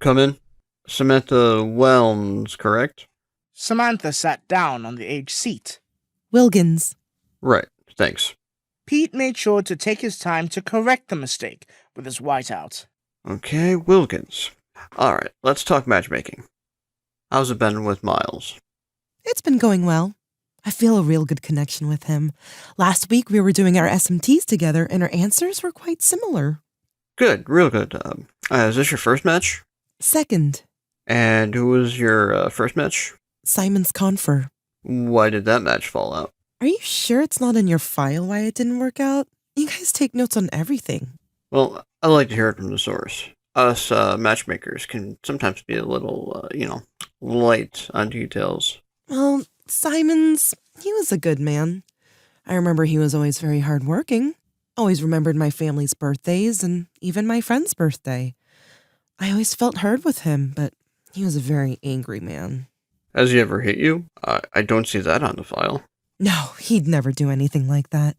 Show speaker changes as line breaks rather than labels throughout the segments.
Come in. Samantha Welms, correct?
Samantha sat down on the edge seat.
Wilkins.
Right, thanks.
Pete made sure to take his time to correct the mistake with his whiteout.
Okay, Wilkins. Alright, let's talk matchmaking. How's it been with Miles?
It's been going well. I feel a real good connection with him. Last week we were doing our SMTs together and our answers were quite similar.
Good, real good. Is this your first match?
Second,
And who was your first match?
Simon's Confer.
Why did that match fall out?
Are you sure it's not in your file why it didn't work out? You guys take notes on everything.
Well, I like to hear it from the source. Us matchmakers can sometimes be a little, light on details.
Well, Simon's, he was a good man. I remember he was always very hardworking. Always remembered my family's birthdays and even my friend's birthday. I always felt heard with him, but he was a very angry man.
Has he ever hit you? I don't see that on the file.
No, he'd never do anything like that.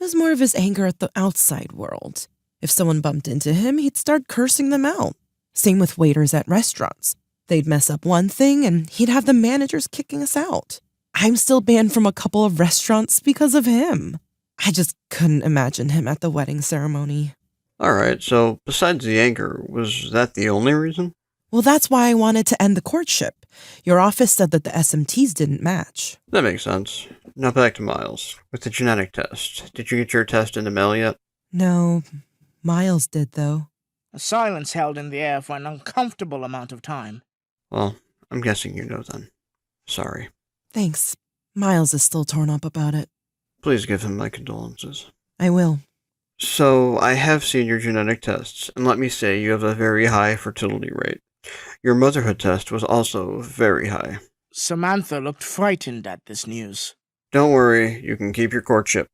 It was more of his anger at the outside world. If someone bumped into him, he'd start cursing them out. Same with waiters at restaurants. They'd mess up one thing and he'd have the managers kicking us out. I'm still banned from a couple of restaurants because of him. I just couldn't imagine him at the wedding ceremony.
Alright, so besides the anger, was that the only reason?
Well, that's why I wanted to end the courtship. Your office said that the SMTs didn't match.
That makes sense. Now back to Miles. With the genetic test, did you get your test in the mail yet?
No, Miles did, though.
A silence held in the air for an uncomfortable amount of time.
Well, I'm guessing you know then. Sorry.
Thanks. Miles is still torn up about it.
Please give him my condolences.
I will.
So, I have seen your genetic tests, and let me say you have a very high fertility rate. Your motherhood test was also very high.
Samantha looked frightened at this news.
Don't worry, you can keep your courtship.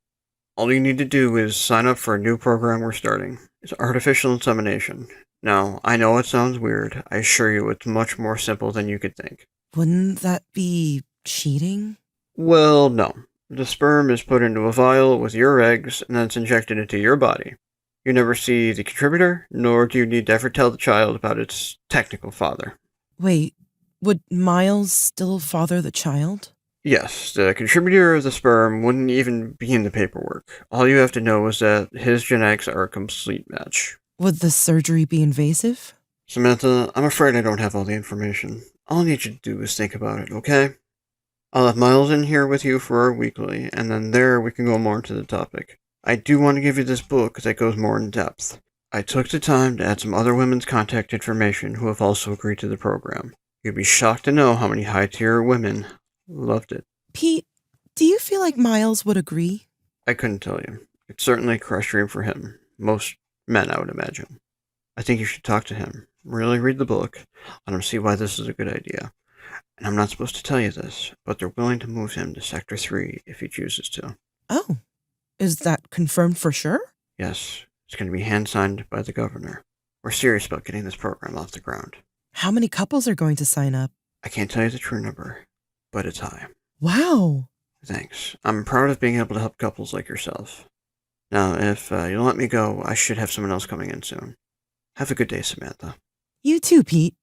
All you need to do is sign up for a new program we're starting. It's artificial insemination. Now, I know it sounds weird. I assure you it's much more simple than you could think.
Wouldn't that be cheating?
Well, no. The sperm is put into a vial with your eggs, and then it's injected into your body. You never see the contributor, nor do you need to ever tell the child about its technical father.
Wait, would Miles still father the child?
Yes, the contributor of the sperm wouldn't even be in the paperwork. All you have to know is that his genetics are a complete match.
Would the surgery be invasive?
Samantha, I'm afraid I don't have all the information. All I need you to do is think about it, okay? I'll have Miles in here with you for our weekly, and then there we can go more into the topic. I do want to give you this book that goes more in depth. I took the time to add some other women's contact information who have also agreed to the program. You'd be shocked to know how many high-tier women loved it.
Pete, do you feel like Miles would agree?
I couldn't tell you. It's certainly a crush dream for him. Most men, I would imagine. I think you should talk to him. Really read the book. Let him see why this is a good idea. And I'm not supposed to tell you this, but they're willing to move him to Sector 3 if he chooses to.
Oh, is that confirmed for sure?
Yes, it's going to be hand-signed by the governor. We're serious about getting this program off the ground.
How many couples are going to sign up?
I can't tell you the true number, but it's high.
Wow.
Thanks. I'm proud of being able to help couples like yourself. Now, if you'll let me go, I should have someone else coming in soon. Have a good day, Samantha.
You too, Pete.